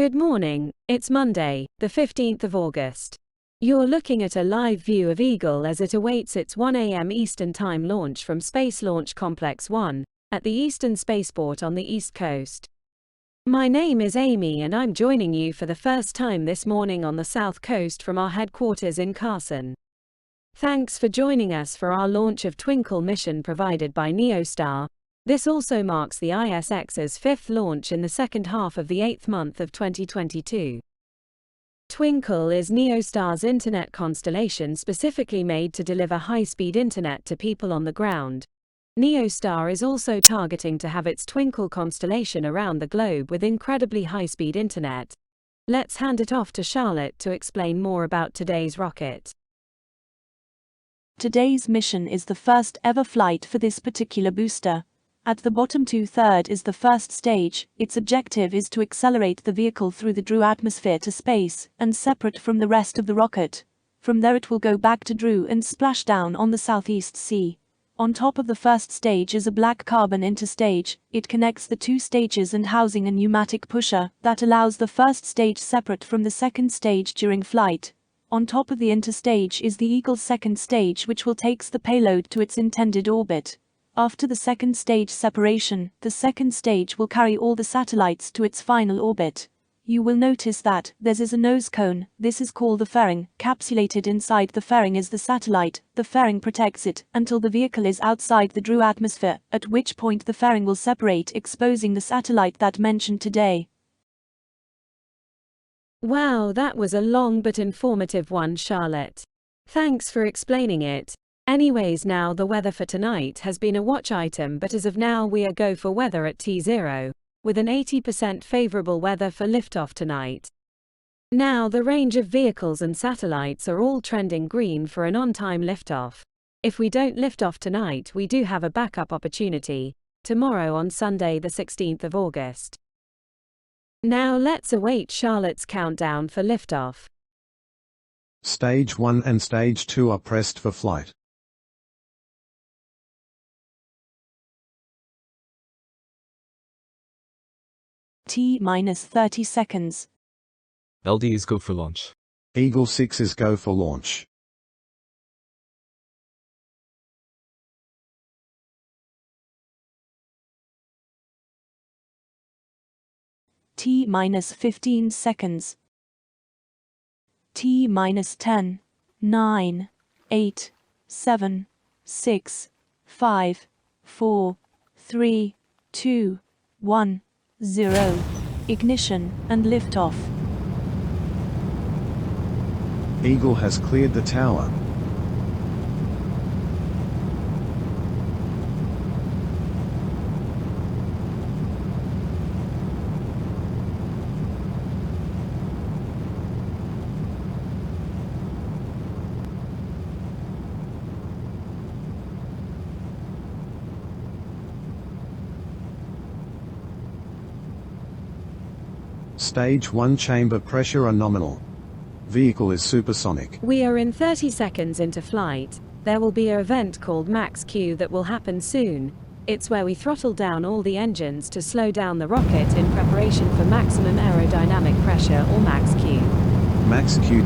Good morning, it's Monday, the 15th of August. You're looking at a live view of Eagle as it awaits its 1 a.m. Eastern Time launch from Space Launch Complex 1, at the Eastern Spaceport on the East Coast. My name is Amy and I'm joining you for the first time this morning on the South Coast from our headquarters in Carson. Thanks for joining us for our launch of Twinkle Mission provided by NeoStar. This also marks the ISX's fifth launch in the second half of the 8th month of 2022. Twinkle is NeoStar's internet constellation specifically made to deliver high-speed internet to people on the ground. NeoStar is also targeting to have its Twinkle constellation around the globe with incredibly high-speed internet. Let's hand it off to Charlotte to explain more about today's rocket. Today's mission is the first ever flight for this particular booster. At the bottom 2/3 is the first stage. Its objective is to accelerate the vehicle through the Drew atmosphere to space and separate from the rest of the rocket. From there it will go back to Drew and splash down on the Southeast Sea. On top of the first stage is a black carbon interstage. It connects the two stages and housing a pneumatic pusher that allows the first stage separate from the second stage during flight. On top of the interstage is the Eagle's second stage, which will take the payload to its intended orbit. After the second stage separation, the second stage will carry all the satellites to its final orbit. You will notice that there is a nose cone. This is called the fairing. Capsulated inside the fairing is the satellite. The fairing protects it until the vehicle is outside the Drew atmosphere, at which point the fairing will separate, exposing the satellite that mentioned today. Wow, that was a long but informative one, Charlotte. Thanks for explaining it. Anyways, now the weather for tonight has been a watch item, but as of now we are go for weather at T0, with an 80% favorable weather for liftoff tonight. Now the range of vehicles and satellites are all trending green for an on-time liftoff. If we don't lift off tonight, we do have a backup opportunity, tomorrow on Sunday the 16th of August. Now let's await Charlotte's countdown for liftoff. Stage 1 and Stage 2 are pressed for flight. T-30 seconds. LD is go for launch. Eagle 6 is go for launch. T-15 seconds. T-10, 9, 8, 7, 6, 5, 4, 3, 2, 1, 0. Ignition and liftoff. Eagle has cleared the tower. Stage 1 chamber pressure are nominal. Vehicle is supersonic. We are in 30 seconds into flight. There will be an event called Max Q that will happen soon. It's where we throttle down all the engines to slow down the rocket in preparation for maximum aerodynamic pressure, or Max Q. Max Q.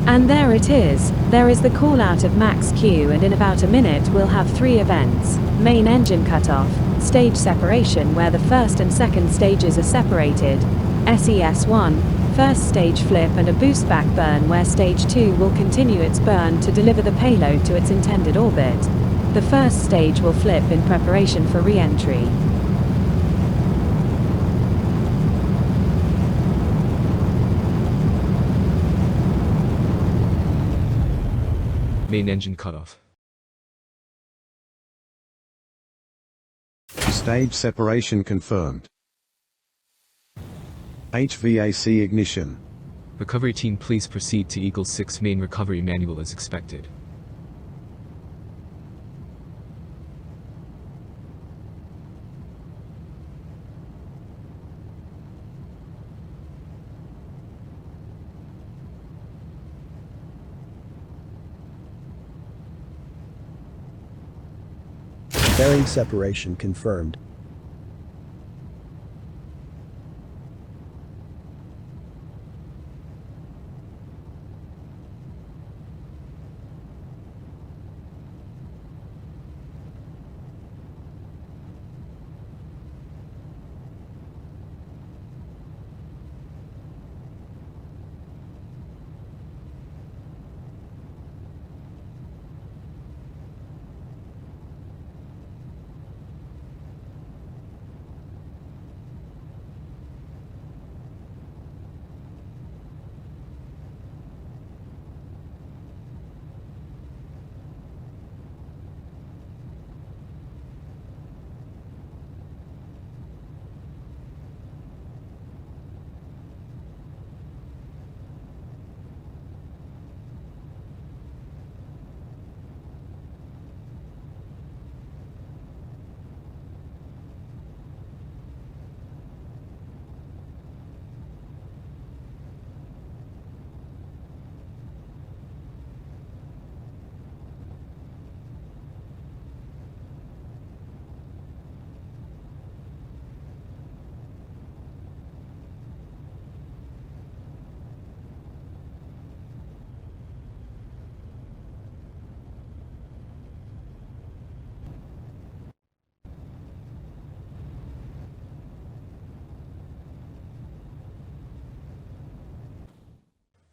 And there it is. There is the call out of Max Q, and in about a minute we'll have three events: main engine cutoff, stage separation where the first and second stages are separated, SES1, first stage flip, and a boost back burn where stage 2 will continue its burn to deliver the payload to its intended orbit. The first stage will flip in preparation for re-entry. Main engine cutoff. Stage separation confirmed. HVAC ignition. Recovery team, please proceed to Eagle 6 main recovery manual as expected. Fairing separation confirmed.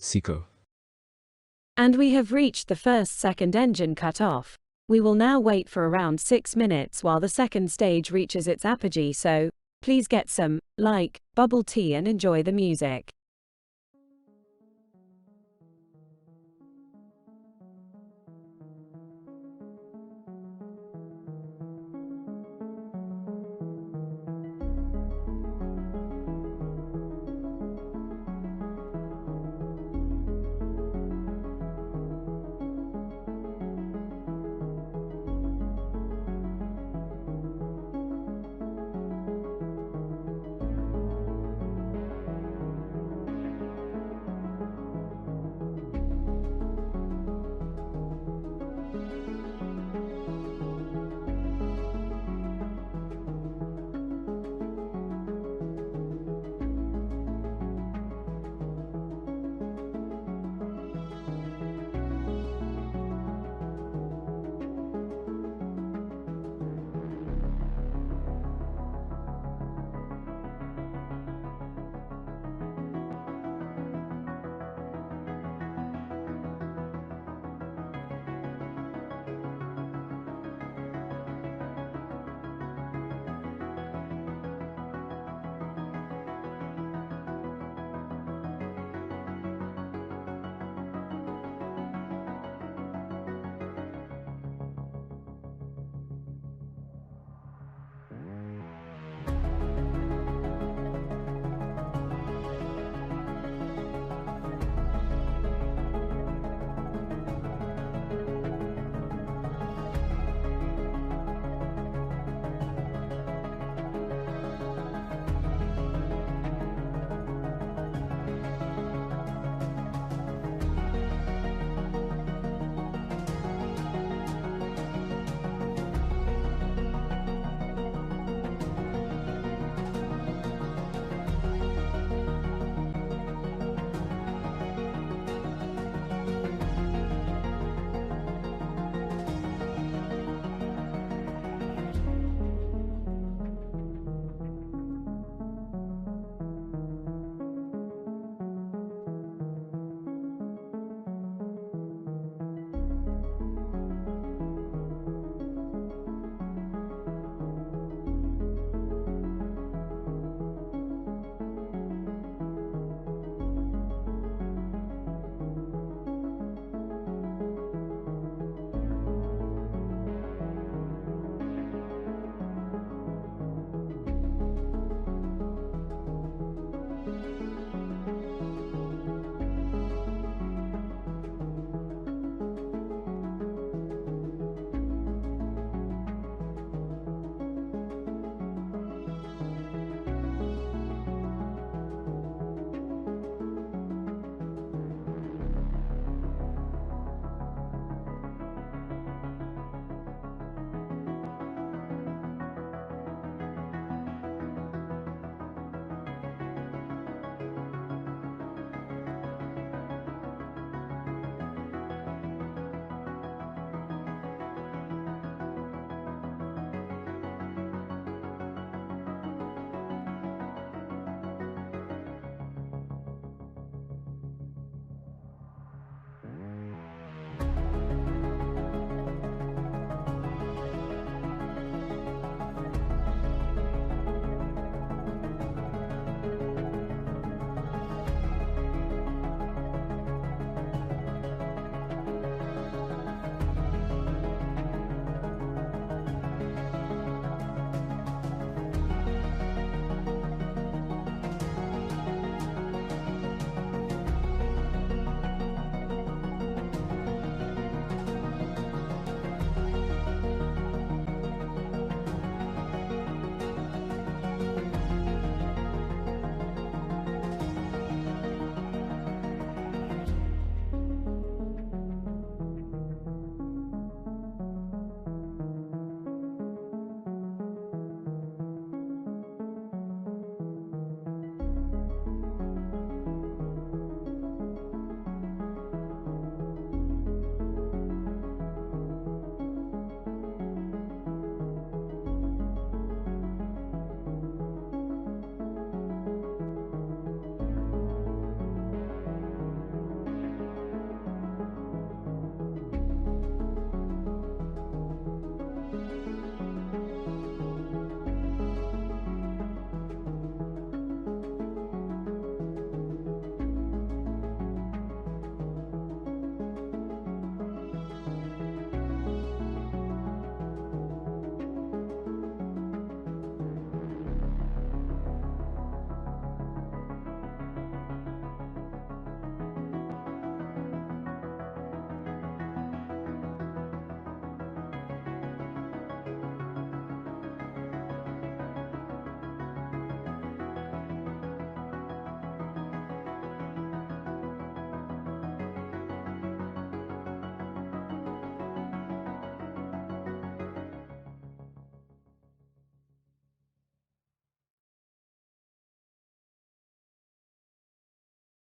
Seco. And we have reached the second engine cut-off. We will now wait for around 6 minutes while the second stage reaches its apogee, so please get some, bubble tea and enjoy the music.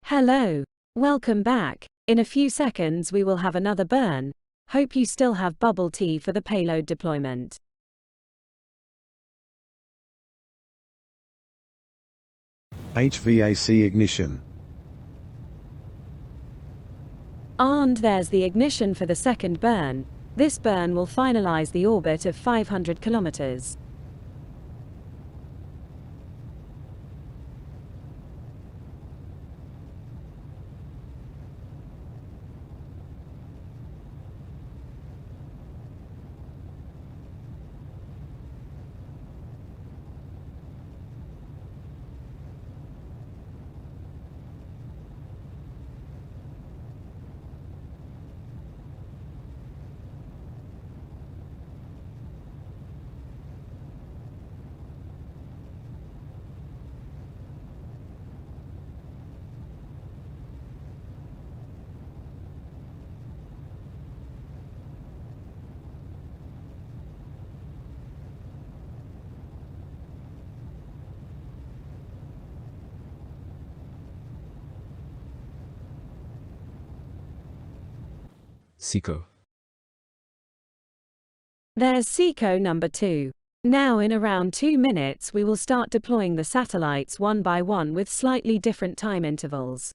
Hello. Welcome back. In a few seconds we will have another burn. Hope you still have bubble tea for the payload deployment. HVAC ignition. And there's the ignition for the second burn. This burn will finalize the orbit of 500 kilometers. Seco. There's Seco number 2. Now in around 2 minutes we will start deploying the satellites one by one with slightly different time intervals.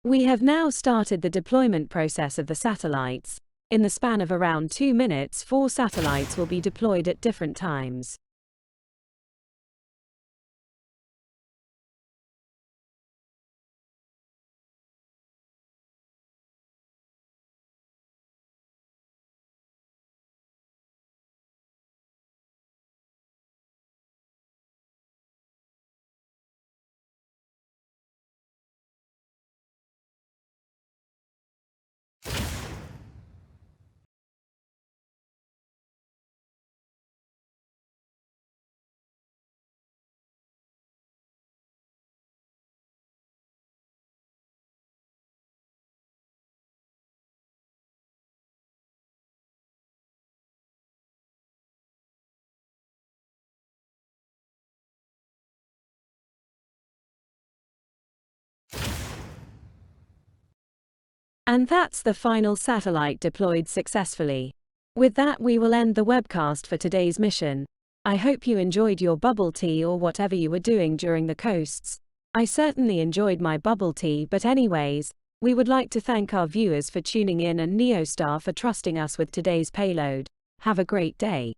We have now started the deployment process of the satellites. In the span of around 2 minutes, 4 satellites will be deployed at different times. And that's the final satellite deployed successfully. With that we will end the webcast for today's mission. I hope you enjoyed your bubble tea or whatever you were doing during the coasts. I certainly enjoyed my bubble tea, but anyways, we would like to thank our viewers for tuning in and Neostar for trusting us with today's payload. Have a great day.